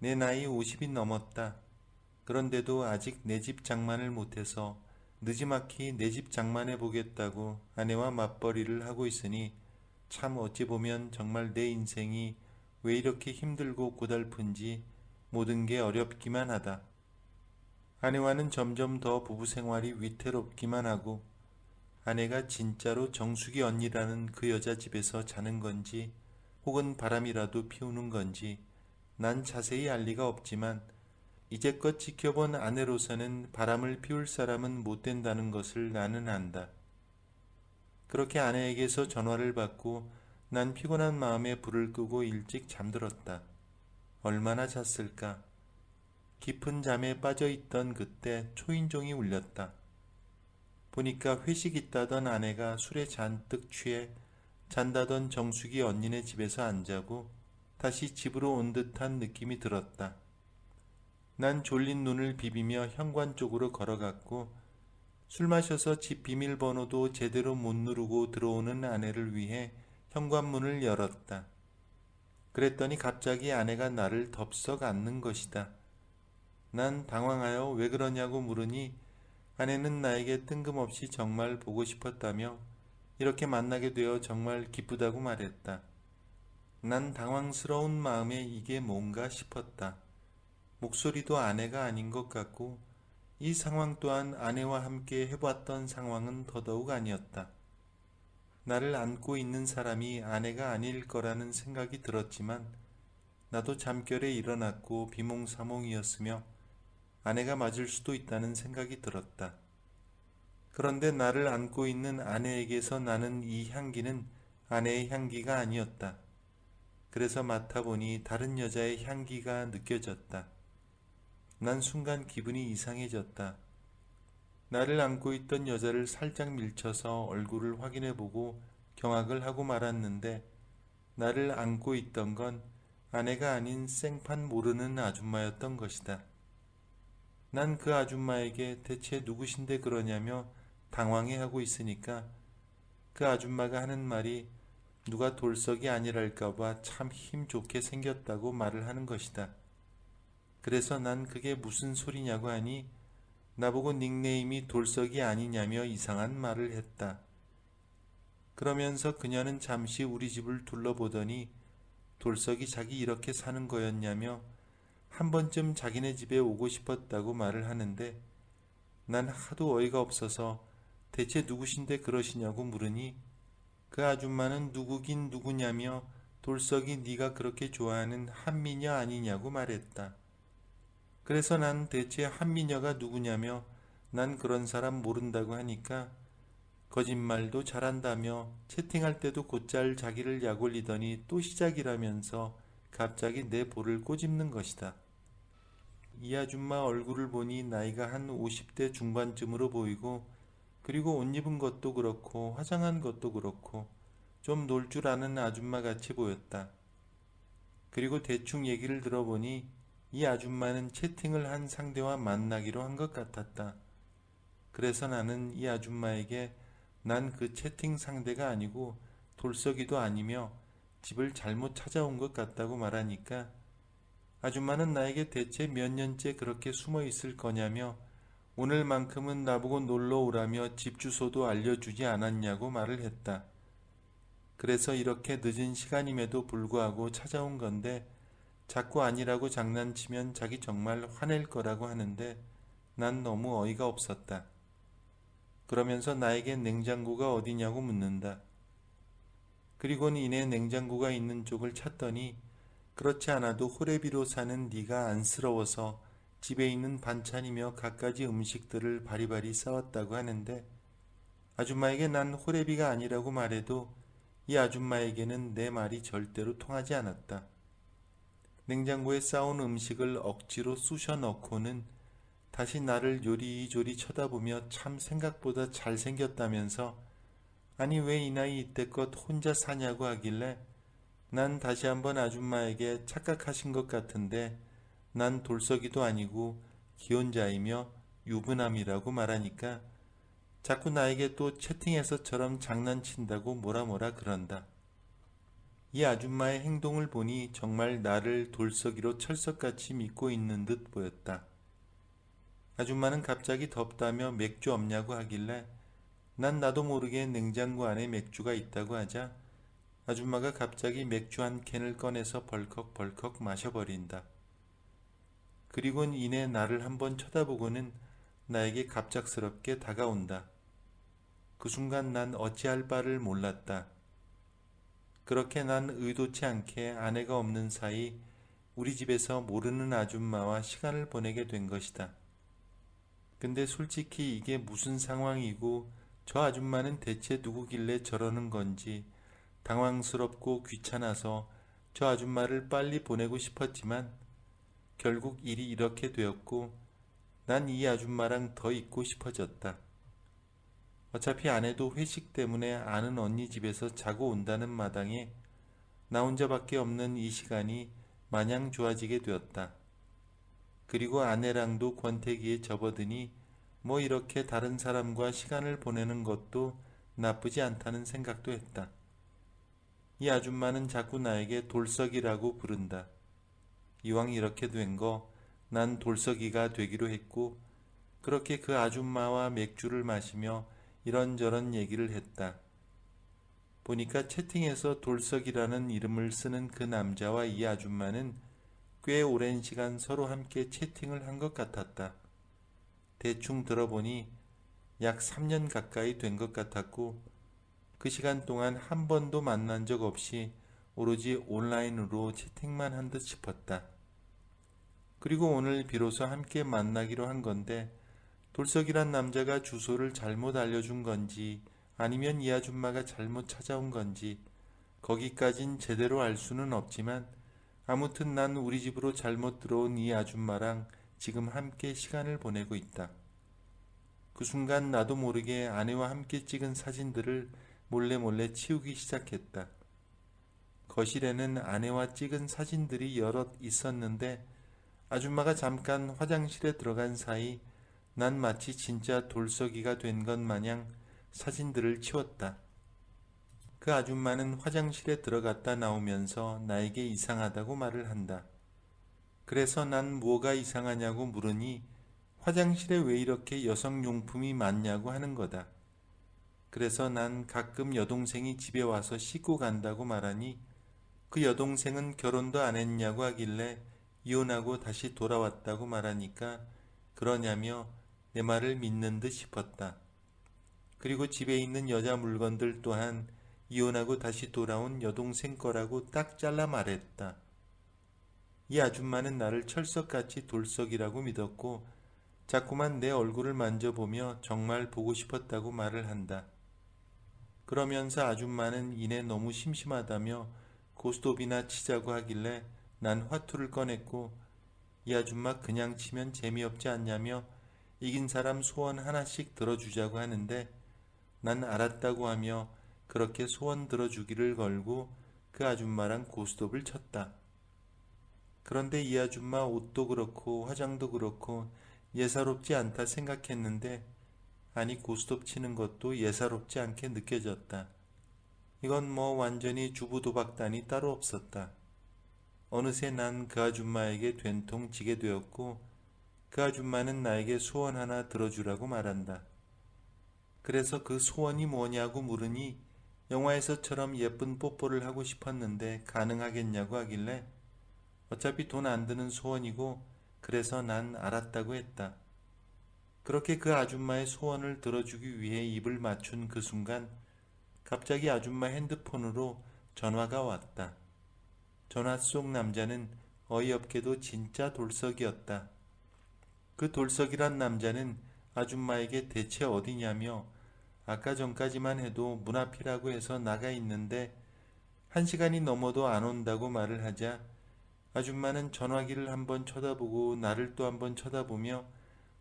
내 나이 50이 넘었다. 그런데도 아직 내 집 장만을 못해서 느지막이 내 집 장만해 보겠다고 아내와 맞벌이를 하고 있으니 참 어찌 보면 정말 내 인생이 왜 이렇게 힘들고 고달픈지 모든 게 어렵기만 하다. 아내와는 점점 더 부부 생활이 위태롭기만 하고 아내가 진짜로 정숙이 언니라는 그 여자 집에서 자는 건지 혹은 바람이라도 피우는 건지 난 자세히 알 리가 없지만 이제껏 지켜본 아내로서는 바람을 피울 사람은 못 된다는 것을 나는 안다. 그렇게 아내에게서 전화를 받고 난 피곤한 마음에 불을 끄고 일찍 잠들었다. 얼마나 잤을까? 깊은 잠에 빠져있던 그때 초인종이 울렸다. 보니까 회식 있다던 아내가 술에 잔뜩 취해 잔다던 정숙이 언니네 집에서 안 자고 다시 집으로 온 듯한 느낌이 들었다. 난 졸린 눈을 비비며 현관 쪽으로 걸어갔고 술 마셔서 집 비밀번호도 제대로 못 누르고 들어오는 아내를 위해 현관문을 열었다. 그랬더니 갑자기 아내가 나를 덥석 안는 것이다. 난 당황하여 왜 그러냐고 물으니 아내는 나에게 뜬금없이 정말 보고 싶었다며 이렇게 만나게 되어 정말 기쁘다고 말했다. 난 당황스러운 마음에 이게 뭔가 싶었다. 목소리도 아내가 아닌 것 같고 이 상황 또한 아내와 함께 해봤던 상황은 더더욱 아니었다. 나를 안고 있는 사람이 아내가 아닐 거라는 생각이 들었지만 나도 잠결에 일어났고 비몽사몽이었으며 아내가 맞을 수도 있다는 생각이 들었다. 그런데 나를 안고 있는 아내에게서 나는 이 향기는 아내의 향기가 아니었다. 그래서 맡아보니 다른 여자의 향기가 느껴졌다. 난 순간 기분이 이상해졌다. 나를 안고 있던 여자를 살짝 밀쳐서 얼굴을 확인해보고 경악을 하고 말았는데 나를 안고 있던 건 아내가 아닌 생판 모르는 아줌마였던 것이다. 난 그 아줌마에게 대체 누구신데 그러냐며 당황해하고 있으니까 그 아줌마가 하는 말이 누가 돌석이 아니랄까봐 참 힘 좋게 생겼다고 말을 하는 것이다. 그래서 난 그게 무슨 소리냐고 하니 나보고 닉네임이 돌석이 아니냐며 이상한 말을 했다. 그러면서 그녀는 잠시 우리 집을 둘러보더니 돌석이 자기 이렇게 사는 거였냐며 한 번쯤 자기네 집에 오고 싶었다고 말을 하는데 난 하도 어이가 없어서 대체 누구신데 그러시냐고 물으니 그 아줌마는 누구긴 누구냐며 돌석이 네가 그렇게 좋아하는 한미녀 아니냐고 말했다. 그래서 난 대체 한미녀가 누구냐며 난 그런 사람 모른다고 하니까 거짓말도 잘한다며 채팅할 때도 곧잘 자기를 약올리더니 또 시작이라면서 갑자기 내 볼을 꼬집는 것이다. 이 아줌마 얼굴을 보니 나이가 한 50대 중반쯤으로 보이고 그리고 옷 입은 것도 그렇고 화장한 것도 그렇고 좀 놀 줄 아는 아줌마 같이 보였다. 그리고 대충 얘기를 들어보니 이 아줌마는 채팅을 한 상대와 만나기로 한 것 같았다. 그래서 나는 이 아줌마에게 난 그 채팅 상대가 아니고 돌석이도 아니며 집을 잘못 찾아온 것 같다고 말하니까 아줌마는 나에게 대체 몇 년째 그렇게 숨어 있을 거냐며 오늘만큼은 나보고 놀러 오라며 집 주소도 알려주지 않았냐고 말을 했다. 그래서 이렇게 늦은 시간임에도 불구하고 찾아온 건데 자꾸 아니라고 장난치면 자기 정말 화낼 거라고 하는데 난 너무 어이가 없었다. 그러면서 나에게 냉장고가 어디냐고 묻는다. 그리고는 이내 냉장고가 있는 쪽을 찾더니 그렇지 않아도 호래비로 사는 네가 안쓰러워서 집에 있는 반찬이며 갖가지 음식들을 바리바리 싸왔다고 하는데 아줌마에게 난 호래비가 아니라고 말해도 이 아줌마에게는 내 말이 절대로 통하지 않았다. 냉장고에 싸온 음식을 억지로 쑤셔 넣고는 다시 나를 요리조리 쳐다보며 참 생각보다 잘생겼다면서 아니 왜 이 나이 이때껏 혼자 사냐고 하길래 난 다시 한번 아줌마에게 착각하신 것 같은데 난 돌석이도 아니고 기혼자이며 유부남이라고 말하니까 자꾸 나에게 또 채팅에서처럼 장난친다고 뭐라 그런다. 이 아줌마의 행동을 보니 정말 나를 돌석이로 철석같이 믿고 있는 듯 보였다. 아줌마는 갑자기 덥다며 맥주 없냐고 하길래 난 나도 모르게 냉장고 안에 맥주가 있다고 하자 아줌마가 갑자기 맥주 한 캔을 꺼내서 벌컥벌컥 마셔버린다. 그리곤 이내 나를 한번 쳐다보고는 나에게 갑작스럽게 다가온다. 그 순간 난 어찌할 바를 몰랐다. 그렇게 난 의도치 않게 아내가 없는 사이 우리 집에서 모르는 아줌마와 시간을 보내게 된 것이다. 근데 솔직히 이게 무슨 상황이고 저 아줌마는 대체 누구길래 저러는 건지 당황스럽고 귀찮아서 저 아줌마를 빨리 보내고 싶었지만 결국 일이 이렇게 되었고 난 이 아줌마랑 더 있고 싶어졌다. 어차피 아내도 회식 때문에 아는 언니 집에서 자고 온다는 마당에 나 혼자밖에 없는 이 시간이 마냥 좋아지게 되었다. 그리고 아내랑도 권태기에 접어드니 뭐 이렇게 다른 사람과 시간을 보내는 것도 나쁘지 않다는 생각도 했다. 이 아줌마는 자꾸 나에게 돌석이라고 부른다. 이왕 이렇게 된 거 난 돌석이가 되기로 했고 그렇게 그 아줌마와 맥주를 마시며 이런저런 얘기를 했다. 보니까 채팅에서 돌석이라는 이름을 쓰는 그 남자와 이 아줌마는 꽤 오랜 시간 서로 함께 채팅을 한 것 같았다. 대충 들어보니 약 3년 가까이 된 것 같았고 그 시간 동안 한 번도 만난 적 없이 오로지 온라인으로 채팅만 한 듯 싶었다. 그리고 오늘 비로소 함께 만나기로 한 건데 돌석이란 남자가 주소를 잘못 알려준 건지 아니면 이 아줌마가 잘못 찾아온 건지 거기까진 제대로 알 수는 없지만 아무튼 난 우리 집으로 잘못 들어온 이 아줌마랑 지금 함께 시간을 보내고 있다. 그 순간 나도 모르게 아내와 함께 찍은 사진들을 몰래 치우기 시작했다. 거실에는 아내와 찍은 사진들이 여럿 있었는데 아줌마가 잠깐 화장실에 들어간 사이 난 마치 진짜 돌석이가 된 것 마냥 사진들을 치웠다. 그 아줌마는 화장실에 들어갔다 나오면서 나에게 이상하다고 말을 한다. 그래서 난 뭐가 이상하냐고 물으니 화장실에 왜 이렇게 여성용품이 많냐고 하는 거다. 그래서 난 가끔 여동생이 집에 와서 씻고 간다고 말하니 그 여동생은 결혼도 안 했냐고 하길래 이혼하고 다시 돌아왔다고 말하니까 그러냐며 내 말을 믿는 듯 싶었다. 그리고 집에 있는 여자 물건들 또한 이혼하고 다시 돌아온 여동생 거라고 딱 잘라 말했다. 이 아줌마는 나를 철석같이 돌석이라고 믿었고 자꾸만 내 얼굴을 만져보며 정말 보고 싶었다고 말을 한다. 그러면서 아줌마는 이내 너무 심심하다며 고스톱이나 치자고 하길래 난 화투를 꺼냈고 이 아줌마 그냥 치면 재미없지 않냐며 이긴 사람 소원 하나씩 들어주자고 하는데 난 알았다고 하며 그렇게 소원 들어주기를 걸고 그 아줌마랑 고스톱을 쳤다. 그런데 이 아줌마 옷도 그렇고 화장도 그렇고 예사롭지 않다 생각했는데 아니 고스톱 치는 것도 예사롭지 않게 느껴졌다. 이건 뭐 완전히 주부도박단이 따로 없었다. 어느새 난 그 아줌마에게 된통지게 되었고 그 아줌마는 나에게 소원 하나 들어주라고 말한다. 그래서 그 소원이 뭐냐고 물으니 영화에서처럼 예쁜 뽀뽀를 하고 싶었는데 가능하겠냐고 하길래 어차피 돈 안 드는 소원이고 그래서 난 알았다고 했다. 그렇게 그 아줌마의 소원을 들어주기 위해 입을 맞춘 그 순간 갑자기 아줌마 핸드폰으로 전화가 왔다. 전화 속 남자는 어이없게도 진짜 돌석이었다. 그 돌석이란 남자는 아줌마에게 대체 어디냐며 아까 전까지만 해도 문 앞이라고 해서 나가 있는데 1시간이 넘어도 안 온다고 말을 하자 아줌마는 전화기를 한번 쳐다보고 나를 또 한번 쳐다보며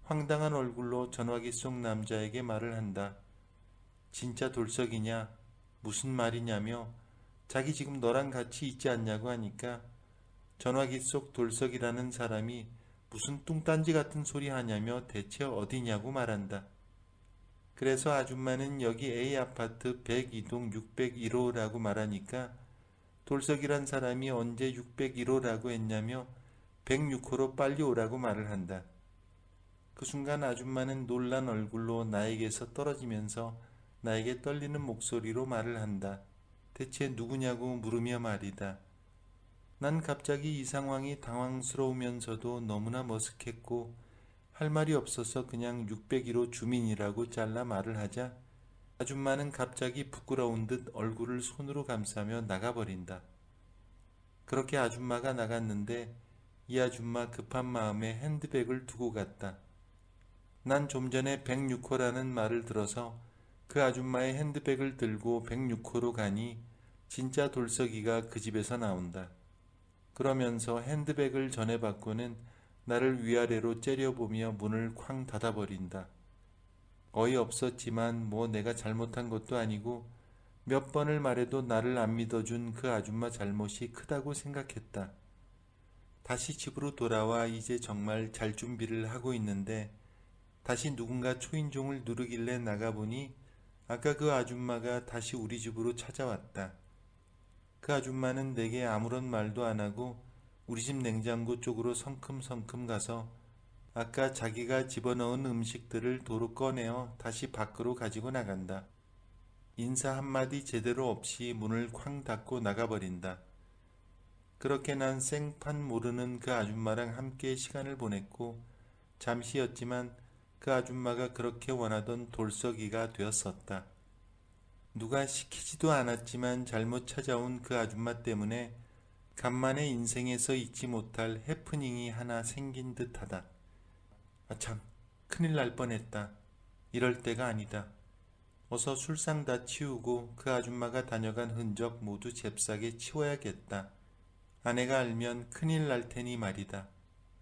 황당한 얼굴로 전화기 속 남자에게 말을 한다. 진짜 돌석이냐? 무슨 말이냐며 자기 지금 너랑 같이 있지 않냐고 하니까 전화기 속 돌석이라는 사람이 무슨 뚱딴지 같은 소리 하냐며 대체 어디냐고 말한다. 그래서 아줌마는 여기 A아파트 102동 601호라고 말하니까 돌석이란 사람이 언제 601호라고 했냐며 106호로 빨리 오라고 말을 한다. 그 순간 아줌마는 놀란 얼굴로 나에게서 떨어지면서 나에게 떨리는 목소리로 말을 한다. 대체 누구냐고 물으며 말이다. 난 갑자기 이 상황이 당황스러우면서도 너무나 머쓱했고 할 말이 없어서 그냥 601호 주민이라고 잘라 말을 하자 아줌마는 갑자기 부끄러운 듯 얼굴을 손으로 감싸며 나가버린다. 그렇게 아줌마가 나갔는데 이 아줌마 급한 마음에 핸드백을 두고 갔다. 난 좀 전에 106호라는 말을 들어서 그 아줌마의 핸드백을 들고 106호로 가니 진짜 돌석이가 그 집에서 나온다. 그러면서 핸드백을 전해받고는 나를 위아래로 째려보며 문을 쾅 닫아버린다. 어이없었지만 뭐 내가 잘못한 것도 아니고 몇 번을 말해도 나를 안 믿어준 그 아줌마 잘못이 크다고 생각했다. 다시 집으로 돌아와 이제 정말 잘 준비를 하고 있는데 다시 누군가 초인종을 누르길래 나가보니 아까 그 아줌마가 다시 우리 집으로 찾아왔다. 그 아줌마는 내게 아무런 말도 안 하고 우리 집 냉장고 쪽으로 성큼성큼 가서 아까 자기가 집어넣은 음식들을 도로 꺼내어 다시 밖으로 가지고 나간다. 인사 한마디 제대로 없이 문을 쾅 닫고 나가버린다. 그렇게 난 생판 모르는 그 아줌마랑 함께 시간을 보냈고 잠시였지만 그 아줌마가 그렇게 원하던 돌석이가 되었었다. 누가 시키지도 않았지만 잘못 찾아온 그 아줌마 때문에 간만에 인생에서 잊지 못할 해프닝이 하나 생긴 듯하다. 아참, 큰일 날 뻔했다. 이럴 때가 아니다. 어서 술상 다 치우고 그 아줌마가 다녀간 흔적 모두 잽싸게 치워야겠다. 아내가 알면 큰일 날 테니 말이다.